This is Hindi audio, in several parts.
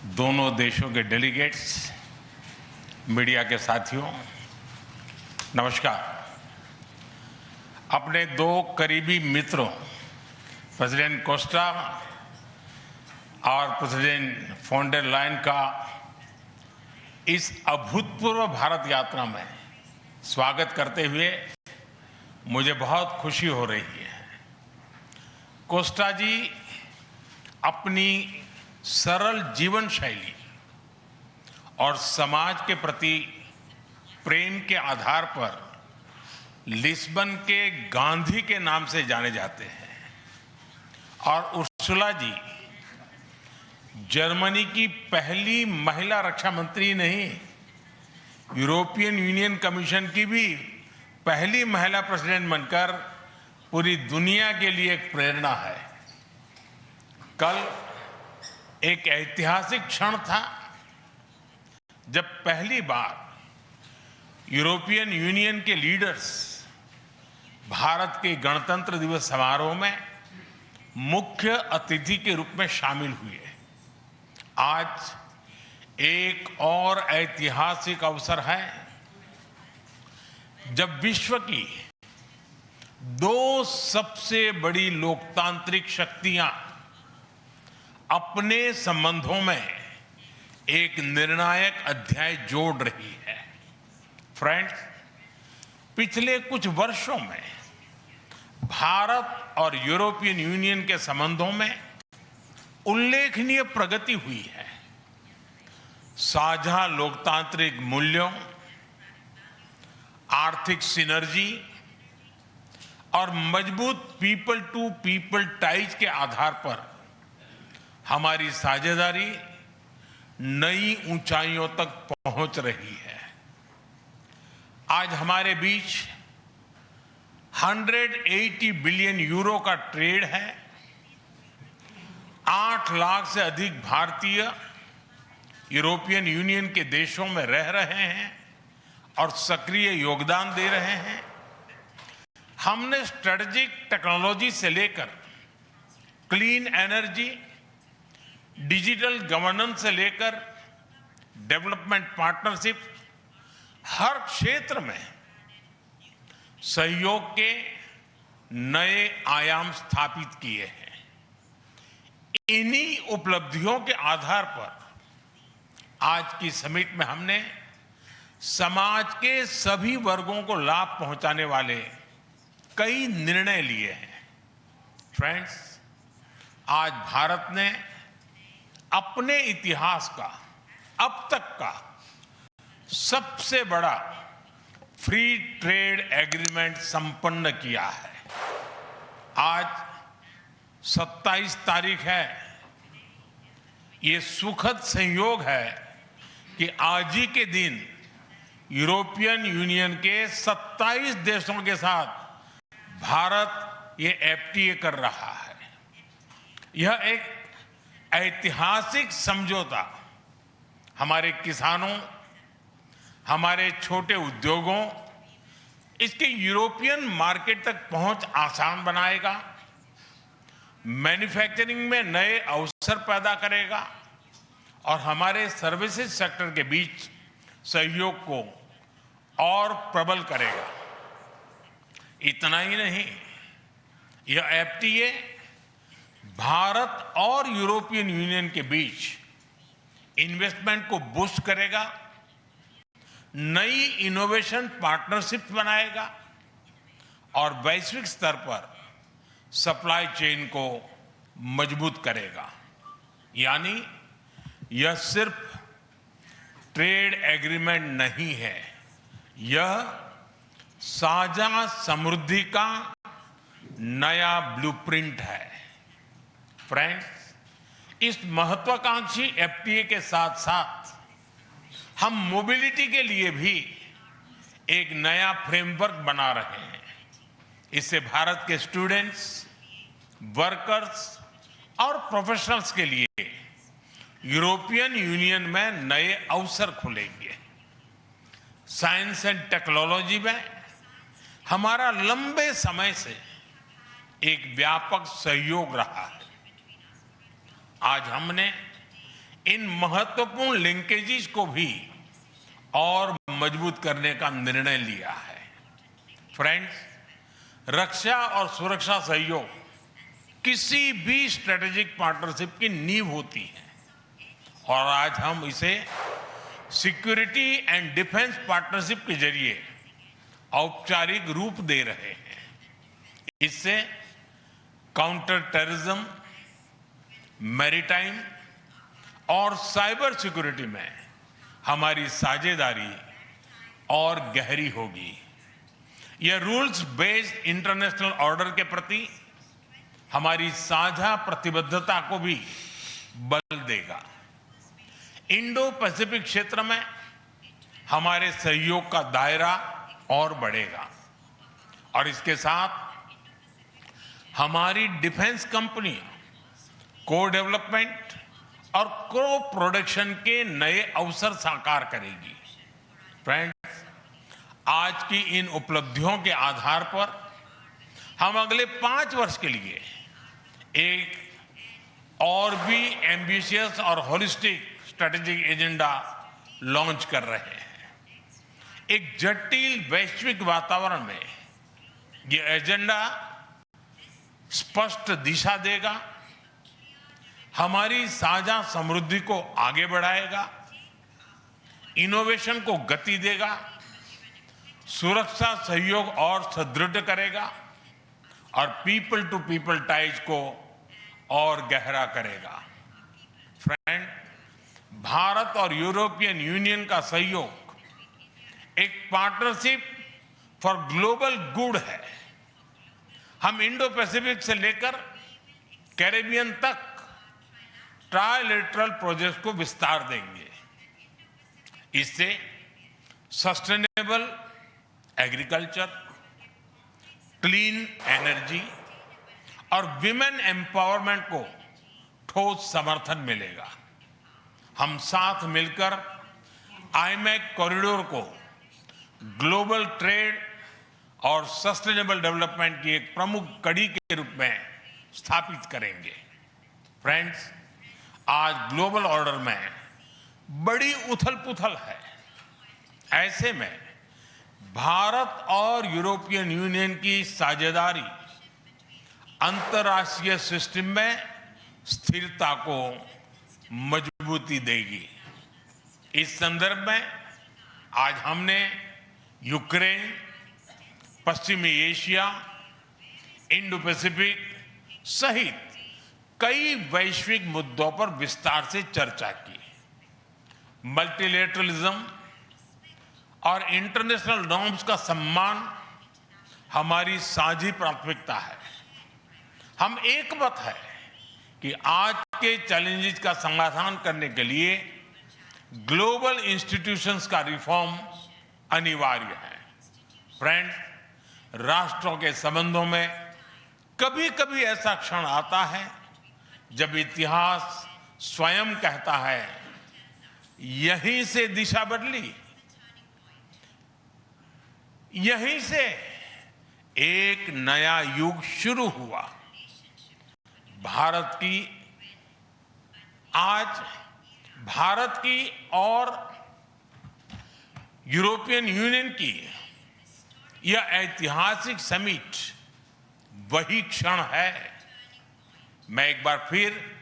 दोनों देशों के डेलीगेट्स, मीडिया के साथियों, नमस्कार। अपने दो करीबी मित्रों प्रेसिडेंट कोस्टा और प्रेसिडेंट फोन डेर लायन का इस अभूतपूर्व भारत यात्रा में स्वागत करते हुए मुझे बहुत खुशी हो रही है। कोस्टा जी अपनी सरल जीवन शैली और समाज के प्रति प्रेम के आधार पर लिस्बन के गांधी के नाम से जाने जाते हैं और उर्सुला जी जर्मनी की पहली महिला रक्षा मंत्री नहीं, यूरोपियन यूनियन कमीशन की भी पहली महिला प्रेसिडेंट बनकर पूरी दुनिया के लिए एक प्रेरणा है। कल एक ऐतिहासिक क्षण था जब पहली बार यूरोपियन यूनियन के लीडर्स भारत के गणतंत्र दिवस समारोह में मुख्य अतिथि के रूप में शामिल हुए। आज एक और ऐतिहासिक अवसर है जब विश्व की दो सबसे बड़ी लोकतांत्रिक शक्तियां अपने संबंधों में एक निर्णायक अध्याय जोड़ रही है। फ्रेंड्स, पिछले कुछ वर्षों में भारत और यूरोपियन यूनियन के संबंधों में उल्लेखनीय प्रगति हुई है। साझा लोकतांत्रिक मूल्यों, आर्थिक सिनर्जी और मजबूत पीपल टू पीपल टाइज के आधार पर हमारी साझेदारी नई ऊंचाइयों तक पहुंच रही है। आज हमारे बीच 180 बिलियन यूरो का ट्रेड है। 8 लाख से अधिक भारतीय यूरोपियन यूनियन के देशों में रह रहे हैं और सक्रिय योगदान दे रहे हैं। हमने स्ट्रेटेजिक टेक्नोलॉजी से लेकर क्लीन एनर्जी, डिजिटल गवर्नेंस से लेकर डेवलपमेंट पार्टनरशिप, हर क्षेत्र में सहयोग के नए आयाम स्थापित किए हैं। इन्हीं उपलब्धियों के आधार पर आज की समिट में हमने समाज के सभी वर्गों को लाभ पहुंचाने वाले कई निर्णय लिए हैं। फ्रेंड्स, आज भारत ने अपने इतिहास का अब तक का सबसे बड़ा फ्री ट्रेड एग्रीमेंट संपन्न किया है। आज 27 तारीख है। ये सुखद संयोग है कि आज ही के दिन यूरोपियन यूनियन के 27 देशों के साथ भारत ये एफटीए कर रहा है। यह एक ऐतिहासिक समझौता हमारे किसानों, हमारे छोटे उद्योगों, इसके यूरोपियन मार्केट तक पहुंच आसान बनाएगा, मैन्युफैक्चरिंग में नए अवसर पैदा करेगा और हमारे सर्विसेज सेक्टर के बीच सहयोग को और प्रबल करेगा। इतना ही नहीं, यह एफटीए भारत और यूरोपियन यूनियन के बीच इन्वेस्टमेंट को बूस्ट करेगा, नई इनोवेशन पार्टनरशिप बनाएगा और वैश्विक स्तर पर सप्लाई चेन को मजबूत करेगा। यानी यह सिर्फ ट्रेड एग्रीमेंट नहीं है, यह साझा समृद्धि का नया ब्लूप्रिंट है। फ्रेंड्स, इस महत्वाकांक्षी एफटीए के साथ साथ हम मोबिलिटी के लिए भी एक नया फ्रेमवर्क बना रहे हैं। इससे भारत के स्टूडेंट्स, वर्कर्स और प्रोफेशनल्स के लिए यूरोपियन यूनियन में नए अवसर खुलेंगे। साइंस एंड टेक्नोलॉजी में हमारा लंबे समय से एक व्यापक सहयोग रहा है। आज हमने इन महत्वपूर्ण लिंकेजेस को भी और मजबूत करने का निर्णय लिया है। फ्रेंड्स, रक्षा और सुरक्षा सहयोग किसी भी स्ट्रेटेजिक पार्टनरशिप की नींव होती है और आज हम इसे सिक्योरिटी एंड डिफेंस पार्टनरशिप के जरिए औपचारिक रूप दे रहे हैं। इससे काउंटर टेररिज्म, मैरीटाइम और साइबर सिक्योरिटी में हमारी साझेदारी और गहरी होगी। यह रूल्स बेस्ड इंटरनेशनल ऑर्डर के प्रति हमारी साझा प्रतिबद्धता को भी बल देगा। इंडो पैसिफिक क्षेत्र में हमारे सहयोग का दायरा और बढ़ेगा और इसके साथ हमारी डिफेंस कंपनियां को डेवलपमेंट और को प्रोडक्शन के नए अवसर साकार करेगी। फ्रेंड्स, आज की इन उपलब्धियों के आधार पर हम अगले 5 वर्ष के लिए एक और भी एम्बिशियस और होलिस्टिक स्ट्रेटेजिक एजेंडा लॉन्च कर रहे हैं। एक जटिल वैश्विक वातावरण में ये एजेंडा स्पष्ट दिशा देगा, हमारी साझा समृद्धि को आगे बढ़ाएगा, इनोवेशन को गति देगा, सुरक्षा सहयोग और सुदृढ़ करेगा और पीपल टू पीपल टाइज को और गहरा करेगा। फ्रेंड, भारत और यूरोपियन यूनियन का सहयोग एक पार्टनरशिप फॉर ग्लोबल गुड है। हम इंडो पैसिफिक से लेकर कैरेबियन तक ट्राइलेटरल प्रोजेक्ट को विस्तार देंगे। इससे सस्टेनेबल एग्रीकल्चर, क्लीन एनर्जी और विमेन एम्पावरमेंट को ठोस समर्थन मिलेगा। हम साथ मिलकर आईमैक कॉरिडोर को ग्लोबल ट्रेड और सस्टेनेबल डेवलपमेंट की एक प्रमुख कड़ी के रूप में स्थापित करेंगे। फ्रेंड्स, आज ग्लोबल ऑर्डर में बड़ी उथल-पुथल है। ऐसे में भारत और यूरोपियन यूनियन की साझेदारी अंतर्राष्ट्रीय सिस्टम में स्थिरता को मजबूती देगी। इस संदर्भ में आज हमने यूक्रेन, पश्चिमी एशिया, इंडो पैसिफिक सहित कई वैश्विक मुद्दों पर विस्तार से चर्चा की। मल्टीलेटरलिज्म और इंटरनेशनल नॉर्म्स का सम्मान हमारी साझी प्राथमिकता है। हम एकमत है कि आज के चैलेंजेस का समाधान करने के लिए ग्लोबल इंस्टीट्यूशंस का रिफॉर्म अनिवार्य है। फ्रेंड्स, राष्ट्रों के संबंधों में कभी-कभी ऐसा क्षण आता है जब इतिहास स्वयं कहता है, यहीं से दिशा बदली, यहीं से एक नया युग शुरू हुआ। भारत की और यूरोपियन यूनियन की यह ऐतिहासिक समिट वही क्षण है। मैं एक बार फिर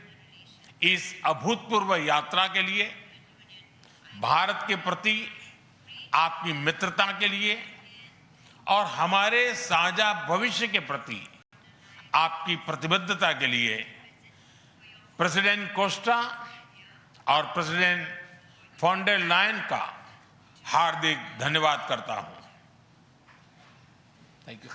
इस अभूतपूर्व यात्रा के लिए, भारत के प्रति आपकी मित्रता के लिए और हमारे साझा भविष्य के प्रति आपकी प्रतिबद्धता के लिए प्रेसिडेंट कोस्टा और प्रेसिडेंट फॉन डेर लायन का हार्दिक धन्यवाद करता हूं। Thank you.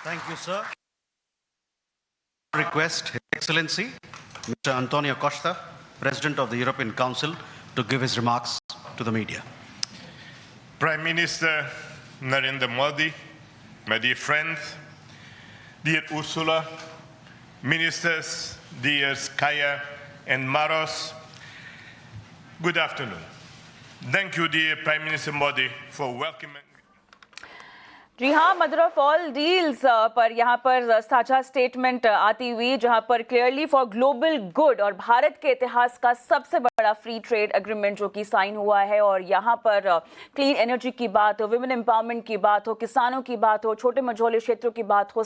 Thank you, sir. Request His Excellency, Mr. Antonio Costa, President of the European Council, to give his remarks to the media. Prime Minister Narendra Modi, my dear friends, dear Ursula, Ministers, dear Kaya and Maros, good afternoon. Thank you, dear Prime Minister Modi, for welcoming. जी हाँ, मदर ऑफ ऑल डील्स पर यहाँ पर साझा स्टेटमेंट आती हुई, जहाँ पर क्लियरली फॉर ग्लोबल गुड और भारत के इतिहास का सबसे बड़ा फ्री ट्रेड एग्रीमेंट जो कि साइन हुआ है। और यहाँ पर क्लीन एनर्जी की बात हो, वुमेन एम्पावरमेंट की बात हो, किसानों की बात हो, छोटे मझोले क्षेत्रों की बात हो,